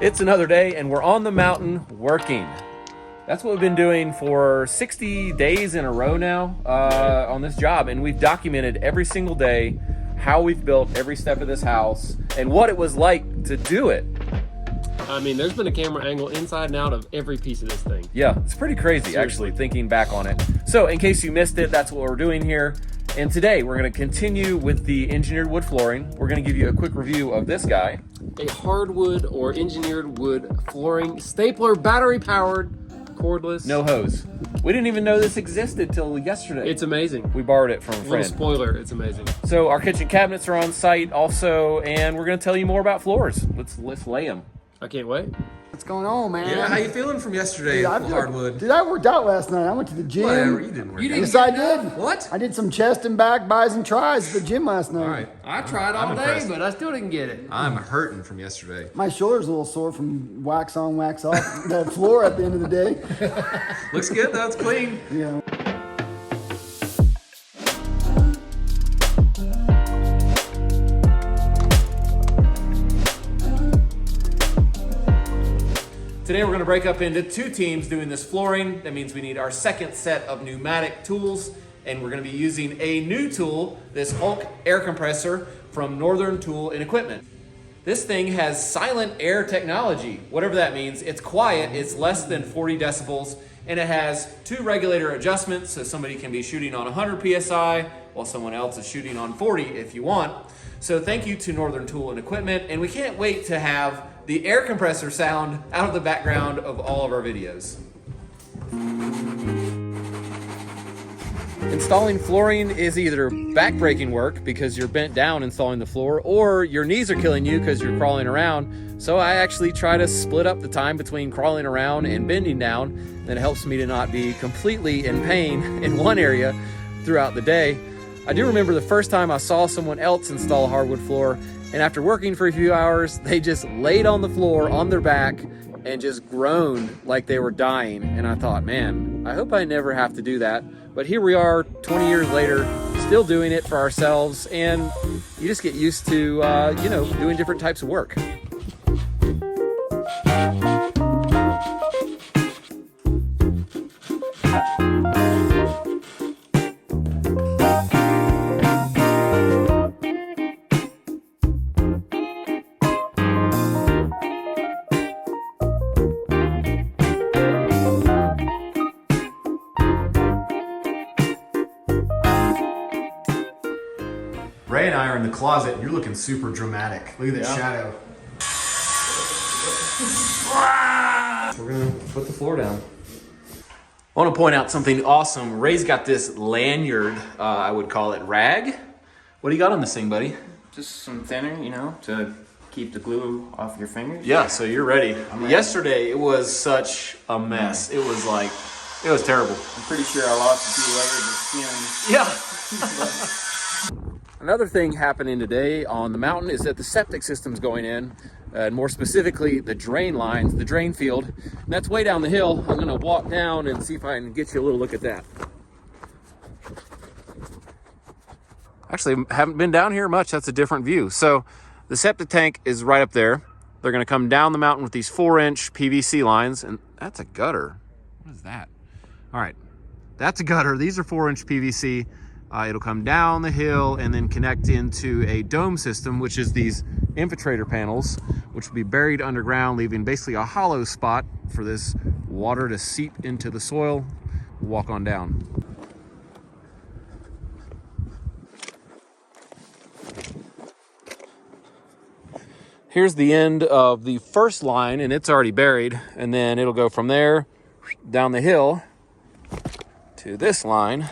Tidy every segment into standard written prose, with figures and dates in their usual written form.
It's another day and we're on the mountain working. That's what we've been doing for 60 days in a row now on this job, and we've documented every single day how we've built every step of this house and what it was like to do it. I mean, there's been a camera angle inside and out of every piece of this thing. Yeah, it's pretty crazy. Seriously. Actually, thinking back on it. So in case you missed it, that's what we're doing here. And today we're going to continue with the engineered wood flooring. We're going to give you a quick review of this guy. A hardwood or engineered wood flooring, stapler, battery powered, cordless. No hose. We didn't even know this existed till yesterday. It's amazing. We borrowed it from a Little friend. spoiler, it's amazing. So our kitchen cabinets are on site also, and we're going to tell you more about floors. Let's lay them. I can't wait. What's going on, man? Yeah, how you feeling from yesterday? Dude, Hardwood. Dude, I worked out last night. I went to the gym. Whatever, you didn't work. You out. didn't Yes, I did. What? I did some chest and back, bis and tris at the gym last night. All right. I tried all I'm day, impressed. but I still didn't get it. I'm hurting from yesterday. My shoulder's a little sore from wax on, wax off the floor at the end of the day. Looks good though, it's clean. Yeah. Today we're going to break up into two teams doing this flooring. That means we need our second set of pneumatic tools, and we're going to be using a new tool, this Hulk Air Compressor from Northern Tool and Equipment. This thing has silent air technology. Whatever that means, it's quiet, it's less than 40 decibels, and it has two regulator adjustments, so somebody can be shooting on 100 PSI while someone else is shooting on 40 if you want. So thank you to Northern Tool and Equipment, and we can't wait to have the air compressor sound out of the background of all of our videos. Installing flooring is either back-breaking work because you're bent down installing the floor, or your knees are killing you because you're crawling around. So I actually try to split up the time between crawling around and bending down. That helps me to not be completely in pain in one area throughout the day. I do remember the first time I saw someone else install a hardwood floor, and after working for a few hours, they just laid on the floor on their back and just groaned like they were dying. And I thought, man, I hope I never have to do that. But here we are 20 years later, still doing it for ourselves, and you just get used to, doing different types of work. Ray and I are in the closet. You're looking super dramatic. Look at that shadow. We're gonna put the floor down. I want to point out something awesome. Ray's got this lanyard, I would call it rag. What do you got on this thing, buddy? Just some thinner, to keep the glue off your fingers. Yeah, so you're ready. Yesterday, it was such a mess. It was terrible. I'm pretty sure I lost a few layers of skin. Yeah. Another thing happening today on the mountain is that the septic system's going in, and more specifically, the drain lines, the drain field. And that's way down the hill. I'm gonna walk down and see if I can get you a little look at that. Actually, haven't been down here much. That's a different view. So the septic tank is right up there. They're gonna come down the mountain with these 4-inch PVC lines, and that's a gutter. What is that? All right, that's a gutter. These are 4-inch PVC. It'll come down the hill and then connect into a dome system, which is these infiltrator panels, which will be buried underground, leaving basically a hollow spot for this water to seep into the soil. We'll walk on down. Here's the end of the first line, and it's already buried, and then it'll go from there down the hill to this line.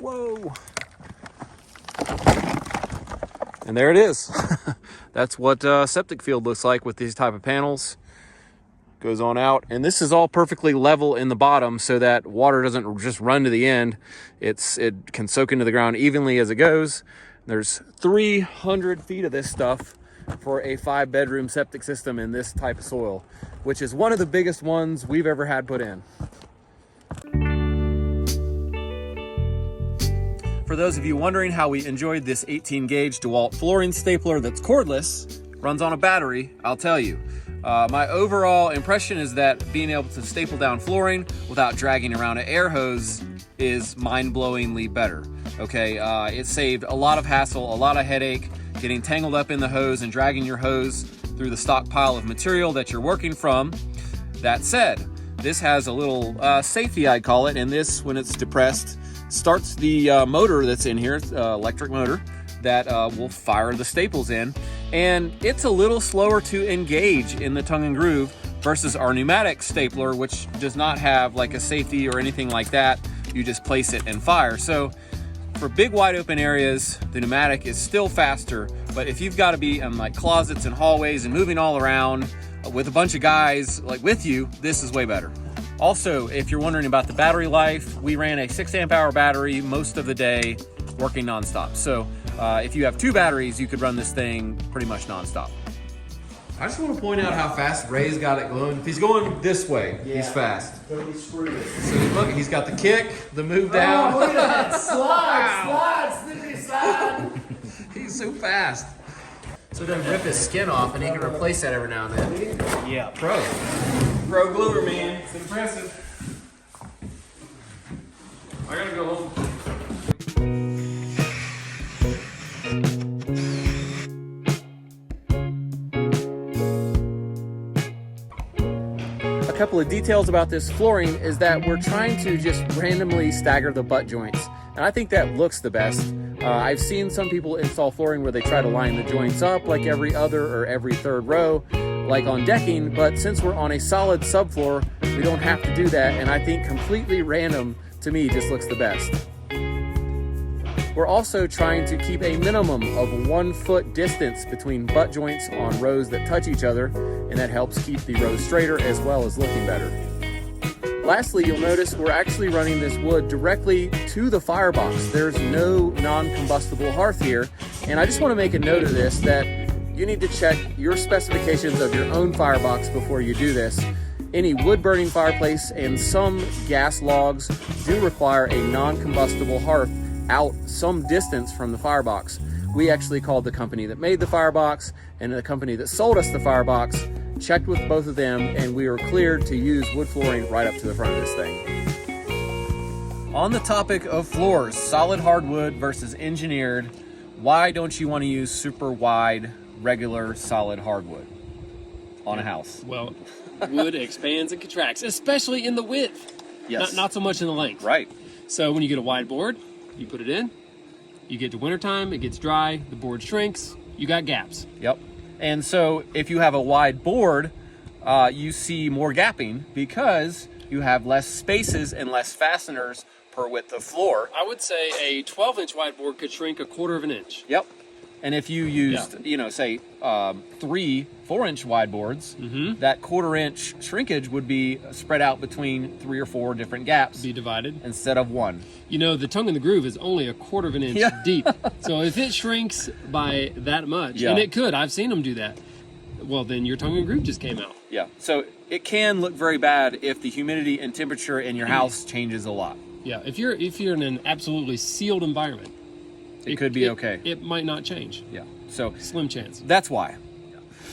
Whoa. And there it is. That's what septic field looks like with these type of panels. Goes on out. And this is all perfectly level in the bottom so that water doesn't just run to the end. It can soak into the ground evenly as it goes. There's 300 feet of this stuff for a 5-bedroom septic system in this type of soil, which is one of the biggest ones we've ever had put in. For those of you wondering how we enjoyed this 18 gauge DeWalt flooring stapler that's cordless, runs on a battery, I'll tell you. My overall impression is that being able to staple down flooring without dragging around an air hose is mind-blowingly better. Okay, it saved a lot of hassle, a lot of headache, getting tangled up in the hose and dragging your hose through the stockpile of material that you're working from. That said, this has a little safety, I call it, and this, when it's depressed, starts the motor that's in here, electric motor, that will fire the staples in. And it's a little slower to engage in the tongue and groove versus our pneumatic stapler, which does not have like a safety or anything like that. You just place it and fire. So for big wide open areas, the pneumatic is still faster, but if you've got to be in like closets and hallways and moving all around with a bunch of guys like with you, this is way better. Also, if you're wondering about the battery life, we ran a 6 amp hour battery most of the day, working nonstop. So if you have 2 batteries, you could run this thing pretty much nonstop. I just want to point out how fast Ray's got it glowing. If he's going this way, he's fast. Totally screwed it. So look, he's got the kick, the move down. Oh, look at that. Slide, slippery slide. He's so fast. So then rip his skin off and he can replace that every now and then. Yeah, pro gluer, man. It's impressive. I gotta go home. A couple of details about this flooring is that we're trying to just randomly stagger the butt joints, and I think that looks the best. I've seen some people install flooring where they try to line the joints up like every other or every third row, like on decking, but since we're on a solid subfloor, we don't have to do that, and I think completely random, to me, just looks the best. We're also trying to keep a minimum of 1 foot distance between butt joints on rows that touch each other, and that helps keep the rows straighter as well as looking better. Lastly, you'll notice we're actually running this wood directly to the firebox. There's no non-combustible hearth here, and I just want to make a note of this, that you need to check your specifications of your own firebox before you do this. Any wood-burning fireplace and some gas logs do require a non-combustible hearth out some distance from the firebox. We actually called the company that made the firebox and the company that sold us the firebox, checked with both of them, and we were cleared to use wood flooring right up to the front of this thing. On the topic of floors, solid hardwood versus engineered, why don't you want to use super wide, regular, solid hardwood on a house? Well, wood expands and contracts, especially in the width. Yes. Not so much in the length. Right. So when you get a wide board, you put it in, you get to wintertime, it gets dry, the board shrinks, you got gaps. Yep. And so if you have a wide board, you see more gapping because you have less spaces and less fasteners per width of floor. I would say a 12-inch wide board could shrink 1/4 inch. Yep. And if you used, say 3 4-inch wide boards, that 1/4 inch shrinkage would be spread out between 3 or 4 different gaps. Be divided. Instead of 1. You know, the tongue in the groove is only 1/4 inch deep. So if it shrinks by that much, and it could, I've seen them do that, well, then your tongue and groove just came out. Yeah. So it can look very bad if the humidity and temperature in your house changes a lot. Yeah. If you're in an absolutely sealed environment, it could be okay. It might not change. Yeah. So slim chance. That's why.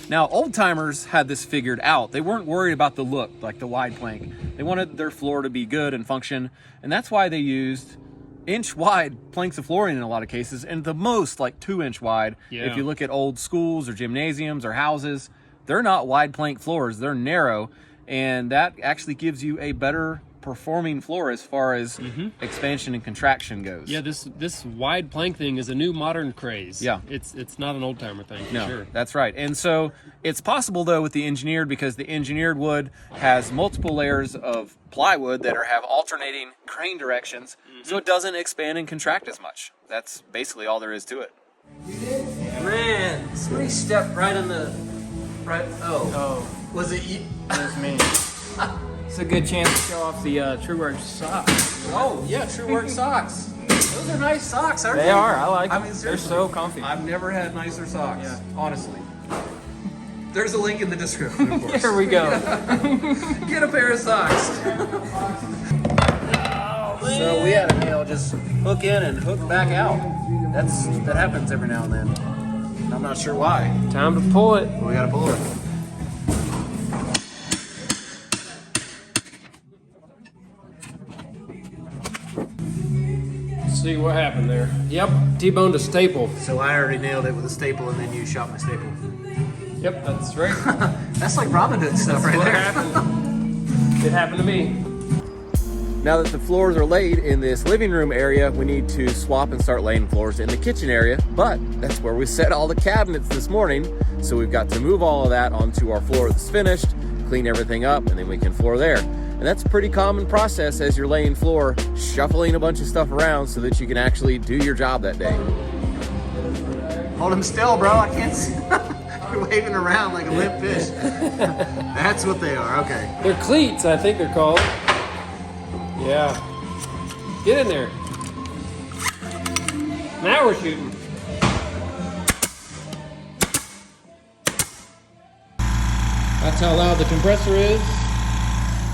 Now, old timers had this figured out. They weren't worried about the look, like the wide plank. They wanted their floor to be good and function, and that's why they used inch-wide planks of flooring in a lot of cases, and the most like 2-inch wide. Yeah. If you look at old schools or gymnasiums or houses, they're not wide plank floors, they're narrow, and that actually gives you a better performing floor as far as expansion and contraction goes. Yeah, this wide plank thing is a new modern craze. Yeah. It's not an old timer thing for sure. That's right. And so it's possible though with the engineered, because the engineered wood has multiple layers of plywood that have alternating grain directions, so it doesn't expand and contract as much. That's basically all there is to it. Man, somebody stepped right in the was it you? It was me. It's a good chance to show off the TrueWorks socks. Oh yeah, TrueWorks socks. Those are nice socks, aren't they? They are. I like them. I mean, They're seriously, so comfy. I've never had nicer socks, Yeah. honestly. There's a link in the description, of course. Here we go. Get a pair of socks. So we had a nail just hook in and hook back out. That happens every now and then. I'm not sure why. Time to pull it. We gotta pull it. see what happened there. Yep, T-boned a staple. So I already nailed it with a staple, and then you shot my staple. Yep, that's right. That's like Robin Hood stuff right What there. happened? It happened to me. Now that the floors are laid in this living room area, we need to swap and start laying floors in the kitchen area, but that's where we set all the cabinets this morning. So we've got to move all of that onto our floor that's finished, clean everything up, and then we can floor there. And that's a pretty common process as you're laying floor, shuffling a bunch of stuff around so that you can actually do your job that day. Hold him still, bro, I can't see. You're waving around like a limp fish. That's what they are, okay. They're cleats, I think they're called. Yeah. Get in there. Now we're shooting. That's how loud the compressor is.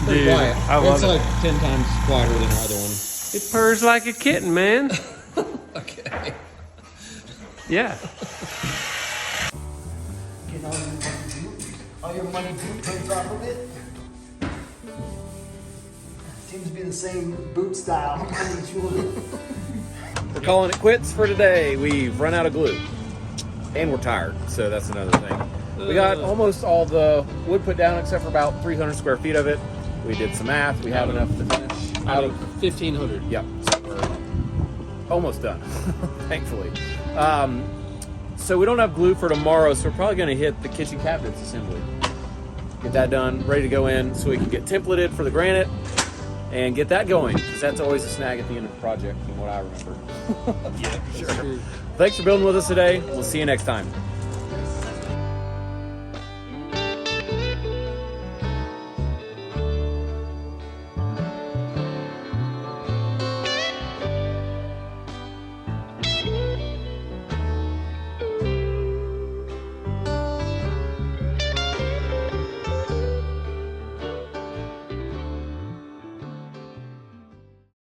Pretty Dude, quiet. I love it's it. like 10 times quieter than our other one. It purrs like a kitten, man. Okay. Yeah. Get all your money boot prints off of it. Seems to be the same boot style on each one. We're calling it quits for today. We've run out of glue. And we're tired, so that's another thing. We got almost all the wood put down except for about 300 square feet of it. We did some math. We have enough to finish. Out of 1,500. Yep, so we're almost done, thankfully. So we don't have glue for tomorrow, so we're probably going to hit the kitchen cabinets assembly. Get that done, ready to go in so we can get templated for the granite and get that going, because that's always a snag at the end of the project from what I remember. Yeah, sure. Thanks for building with us today. We'll see you next time.